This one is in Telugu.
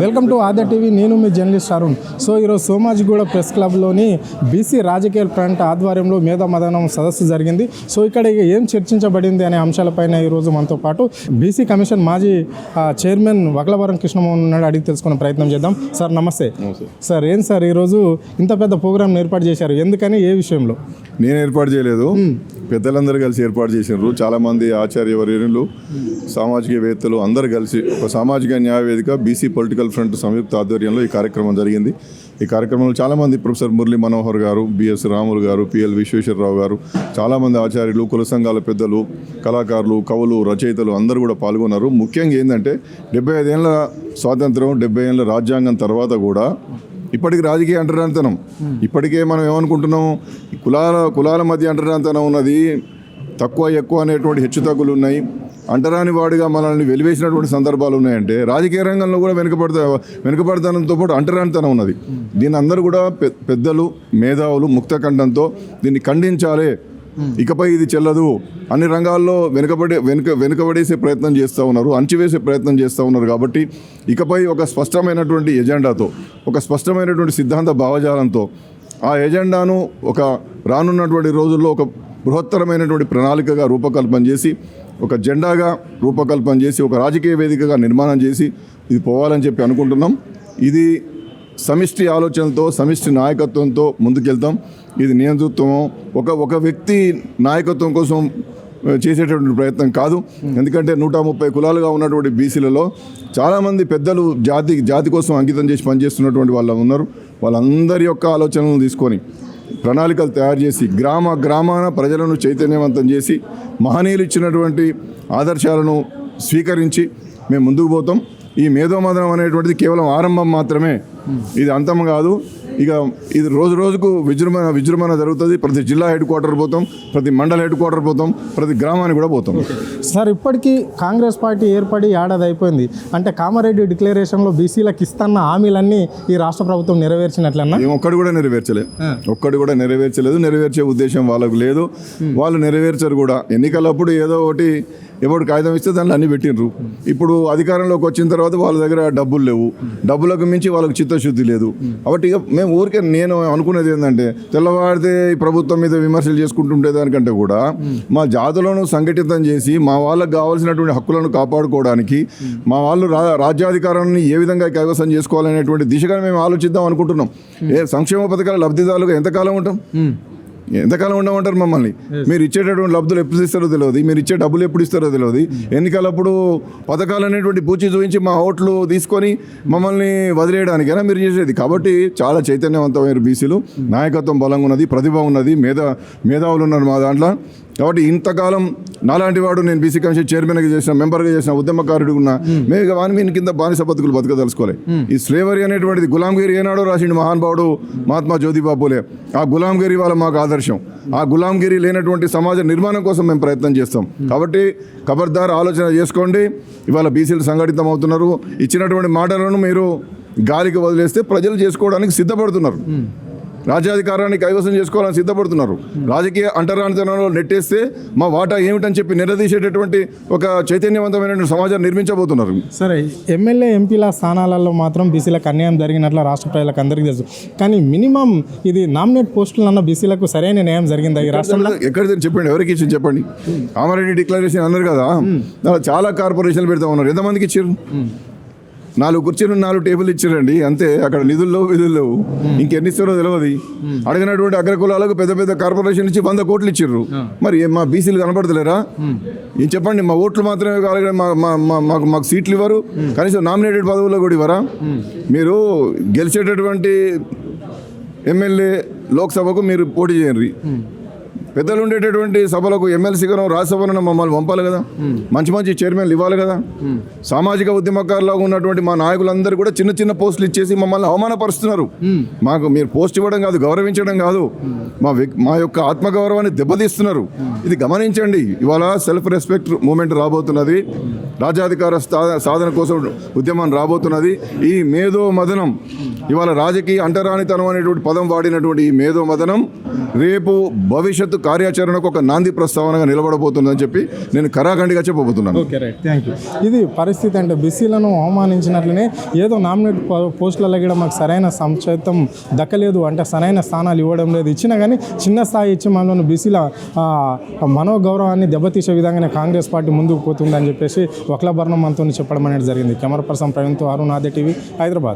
వెల్కమ్ టు ఆదా టీవీ. నేను మీ జర్నలిస్ట్ అరుణ్. సో ఈరోజు సోమాజిగూడ ప్రెస్ క్లబ్లోని బీసీ రాజకీయ ఫ్రంట్ ఆధ్వర్యంలో మేధా మదనం సదస్సు జరిగింది. సో ఇక్కడ ఏం చర్చించబడింది అనే అంశాలపైన ఈరోజు మనతో పాటు బీసీ కమిషన్ మాజీ చైర్మన్ వగలవరం కృష్ణమోహన్ ఉన్నాడు. అడిగి తెలుసుకునే ప్రయత్నం చేద్దాం. సార్ నమస్తే. సార్ ఏం సార్ ఈరోజు ఇంత పెద్ద ప్రోగ్రామ్ ఏర్పాటు చేశారు, ఎందుకని, ఏ విషయంలో? నేను ఏర్పాటు చేయలేదు, పెద్దలందరూ కలిసి ఏర్పాటు చేసినారు. చాలామంది ఆచార్యవర్యులు, సామాజికవేత్తలు అందరూ కలిసి ఒక సామాజిక న్యాయ వేదిక బీసీ పొలిటికల్ ఫ్రంట్ సంయుక్త ఆధ్వర్యంలో ఈ కార్యక్రమం జరిగింది. ఈ కార్యక్రమంలో చాలామంది ప్రొఫెసర్ మురళీ మనోహర్ గారు, బిఎస్ రాములు గారు, పిఎల్ విశ్వేశ్వరరావు గారు, చాలామంది ఆచార్యులు, కుల సంఘాల పెద్దలు, కళాకారులు, కవులు, రచయితలు అందరూ కూడా పాల్గొన్నారు. ముఖ్యంగా ఏంటంటే 75 ఏళ్ళ స్వాతంత్రం, 70 ఏళ్ళ రాజ్యాంగం తర్వాత కూడా ఇప్పటికి రాజకీయ అంటరానితనం, ఇప్పటికే మనం ఏమనుకుంటున్నాం, కులాల మధ్య అంటరానితనం ఉన్నది, తక్కువ ఎక్కువ అనేటువంటి హెచ్చుతగ్గులు ఉన్నాయి, అంటరాని వాడిగా మనల్ని వెలివేసినటువంటి సందర్భాలు ఉన్నాయంటే రాజకీయ రంగంలో కూడా వెనుకబడతనంతో పాటు అంటరానితనం ఉన్నది. దీన్ని అందరూ కూడా పెద్దలు, మేధావులు ముక్తకంఠంతో దీన్ని ఖండించాలి, ఇకపై ఇది చెల్లదు, అన్ని రంగాల్లో వెనుకబడేసే ప్రయత్నం చేస్తూ ఉన్నారు, అణచివేసే ప్రయత్నం చేస్తూ ఉన్నారు. కాబట్టి ఇకపై ఒక స్పష్టమైనటువంటి ఎజెండాతో, ఒక స్పష్టమైనటువంటి సిద్ధాంత భావజాలంతో ఆ ఎజెండాను ఒక రానున్నటువంటి రోజుల్లో ఒక బృహత్తరమైనటువంటి ప్రణాళికగా రూపకల్పన చేసి, ఒక జెండాగా రూపకల్పన చేసి, ఒక రాజకీయ వేదికగా నిర్మాణం చేసి ఇది పోవాలని చెప్పి అనుకుంటున్నాం. ఇది సమిష్టి ఆలోచనలతో, సమిష్టి నాయకత్వంతో ముందుకెళ్తాం. ఇది నియంతృత్వం ఒక వ్యక్తి నాయకత్వం కోసం చేసేటటువంటి ప్రయత్నం కాదు. ఎందుకంటే 130 కులాలుగా ఉన్నటువంటి బీసీలలో చాలామంది పెద్దలు జాతి కోసం అంకితం చేసి పనిచేస్తున్నటువంటి వాళ్ళు ఉన్నారు. వాళ్ళందరి యొక్క ఆలోచనలను తీసుకొని ప్రణాళికలు తయారు చేసి గ్రామాన ప్రజలను చైతన్యవంతం చేసి మహనీయులు ఇచ్చినటువంటి ఆదర్శాలను స్వీకరించి మేము ముందుకు పోతాం. ఈ మేధోమదనం అనేటువంటిది కేవలం ఆరంభం మాత్రమే, ఇది అంతం కాదు. ఇక ఇది రోజు రోజుకు విజృంభణ జరుగుతుంది. ప్రతి జిల్లా హెడ్ క్వార్టర్ పోతాం, ప్రతి మండల హెడ్ క్వార్టర్ పోతాం, ప్రతి గ్రామానికి కూడా పోతాం. సార్ ఇప్పటికీ కాంగ్రెస్ పార్టీ ఏర్పడి ఏడాది అయిపోయింది. అంటే కామారెడ్డి డిక్లరేషన్లో బీసీలకు ఇస్తున్న హామీలన్నీ ఈ రాష్ట్ర ప్రభుత్వం నెరవేర్చినట్లన్నా? ఒక్కడు కూడా నెరవేర్చలేదు. నెరవేర్చే ఉద్దేశం వాళ్ళకు లేదు, వాళ్ళు నెరవేర్చరు కూడా. ఎన్నికలప్పుడు ఏదో ఒకటి ఎవరు కాగితం ఇస్తే దాంట్లో అన్ని పెట్టినరు. ఇప్పుడు అధికారంలోకి వచ్చిన తర్వాత వాళ్ళ దగ్గర డబ్బులు లేవు, డబ్బులకు మించి వాళ్ళకి చిత్తశుద్ధి లేదు. కాబట్టి ఇక మేము ఊరికే నేను అనుకునేది ఏంటంటే, తెల్లవారితే ఈ ప్రభుత్వం మీద విమర్శలు చేసుకుంటుంటే దానికంటే కూడా మా జాతులను సంఘటితం చేసి మా వాళ్ళకు కావాల్సినటువంటి హక్కులను కాపాడుకోవడానికి, మా వాళ్ళు రాజ్యాధికారాన్ని ఏ విధంగా కైవసం చేసుకోవాలనేటువంటి దిశగా మేము ఆలోచిద్దాం అనుకుంటున్నాం. సంక్షేమ పథకాల లబ్ధిదారులుగా ఎంతకాలం ఉండమంటారు మమ్మల్ని? మీరు ఇచ్చేటటువంటి లబ్ధులు ఎప్పుడు ఇస్తారో తెలియదు, మీరు ఇచ్చే డబ్బులు ఎప్పుడు ఇస్తారో తెలియదు. ఎన్నికలప్పుడు పథకాలు అనేటువంటి పూచి చూపించి మా ఓట్లు తీసుకొని మమ్మల్ని వదిలేయడానికైనా మీరు చేసేది. కాబట్టి చాలా చైతన్యవంతమైన బీసీలు, నాయకత్వం బలంగా ఉన్నది, ప్రతిభ ఉన్నది, మేధావులు ఉన్నారు మా దాంట్లో. కాబట్టి ఇంతకాలం నాలాంటి వాడు, నేను బీసీ కమిషన్ చైర్మన్గా చేసిన, మెంబర్గా చేసిన, ఉద్యమకారుడు ఉన్నా, మేము వాని కింద బానిస బతుకులు బతకదలుచుకోలే. ఈ స్లేవరీ అనేటువంటిది గులాంగిరి ఏనాడో రాసిండు మహానుభావుడు మహాత్మా జ్యోతిబా పూలే. ఆ గులాంగిరి వాళ్ళ మాకు ఆదర్శం. ఆ గులాంగిరి లేనటువంటి సమాజ నిర్మాణం కోసం మేము ప్రయత్నం చేస్తాం. కాబట్టి ఖబర్దార్ ఆలోచన చేసుకోండి. ఇవాళ బీసీలు సంఘటితం అవుతున్నారు. ఇచ్చినటువంటి మాటలను మీరు గాలికి వదిలేస్తే ప్రజలు చేసుకోవడానికి సిద్ధపడుతున్నారు, రాజ్యాధికారాన్ని కైవసం చేసుకోవాలని సిద్ధపడుతున్నారు. రాజకీయ అంటరానితనంలో నెట్టేస్తే మా వాటా ఏమిటని చెప్పి నిలదీసేటటువంటి ఒక చైతన్యవంతమైన సమాజాన్ని నిర్మించబోతున్నారు. సరే, ఎమ్మెల్యే ఎంపీల స్థానాలలో మాత్రం బీసీలకు అన్యాయం జరిగినట్లు రాష్ట్ర ప్రజలకు అందరికీ తెలుసు. కానీ మినిమం ఇది నామినేట్ పోస్టులన్న బీసీలకు సరైన న్యాయం జరిగిందా ఈ రాష్ట్రంలో? ఎక్కడ చెప్పండి, ఎవరికి ఇచ్చింది చెప్పండి. కామారెడ్డి డిక్లరేషన్ అన్నారు కదా, చాలా కార్పొరేషన్లు పెడతా ఉన్నారు. ఎంతమందికి ఇచ్చారు? 4 కుర్చీలు 4 టేబుల్ ఇచ్చారండి, అంతే. అక్కడ నిధులు లేవు, ఇంకెన్ని ఇస్తారో తెలియదు. అడిగినటువంటి అగ్రకులాలకు పెద్ద పెద్ద కార్పొరేషన్ ఇచ్చి 100 కోట్లు ఇచ్చారు. మరి మా బీసీలు కనపడతలేరా? ఏం చెప్పండి, మా ఓట్లు మాత్రమే కావాలి, మాకు సీట్లు ఇవ్వరు, కనీసం నామినేటెడ్ పదవుల్లో కూడా ఇవ్వరా? మీరు గెలిచేటటువంటి ఎమ్మెల్యే లోక్సభకు మీరు పోటీ చేయండి, పెద్దలు ఉండేటటువంటి సభలకు ఎమ్మెల్సీగా రాజ్యసభను మమ్మల్ని పంపాలి కదా, మంచి చైర్మన్లు ఇవ్వాలి కదా. సామాజిక ఉద్యమకారులాగా ఉన్నటువంటి మా నాయకులందరూ కూడా చిన్న పోస్టులు ఇచ్చేసి మమ్మల్ని అవమానపరుస్తున్నారు. మాకు మీరు పోస్ట్ ఇవ్వడం కాదు, గౌరవించడం కాదు, మా యొక్క ఆత్మగౌరవాన్ని దెబ్బతీస్తున్నారు. ఇది గమనించండి. ఇవాళ సెల్ఫ్ రెస్పెక్ట్ మూమెంట్ రాబోతున్నది, రాజ్యాధికార సాధన కోసం ఉద్యమం రాబోతున్నది. ఈ మేధో మదనం, ఇవాళ రాజకీయ అంటరానితనం అనేటువంటి పదం వాడినటువంటి ఈ మేధో మదనం రేపు భవిష్యత్తు కార్యాచరణకు ఒక నాంది ప్రస్తావనగా నిలబడబోతుందని చెప్పి నేను కరాఖండిగా చెప్పబోతున్నాను. Okay right, thank you. ఇది పరిస్థితి. అంటే బీసీలను అవమానించినట్లనే ఏదో నామినేట్ పోస్టులలో కూడా మాకు సరైన సంచేతం దక్కలేదు, అంటే సరైన స్థానాలు ఇవ్వడం లేదు, ఇచ్చినా కానీ చిన్న స్థాయి ఇచ్చి మనలో బీసీల మనోగౌరవాన్ని దెబ్బతీసే విధంగానే కాంగ్రెస్ పార్టీ ముందుకు పోతుందని చెప్పేసి వక్లభరణం మనతో చెప్పడం అనేది జరిగింది. కెమెరా పర్సన్ ప్రవీణ్తో అరుణ్ ఆద్య టీవీ, హైదరాబాద్.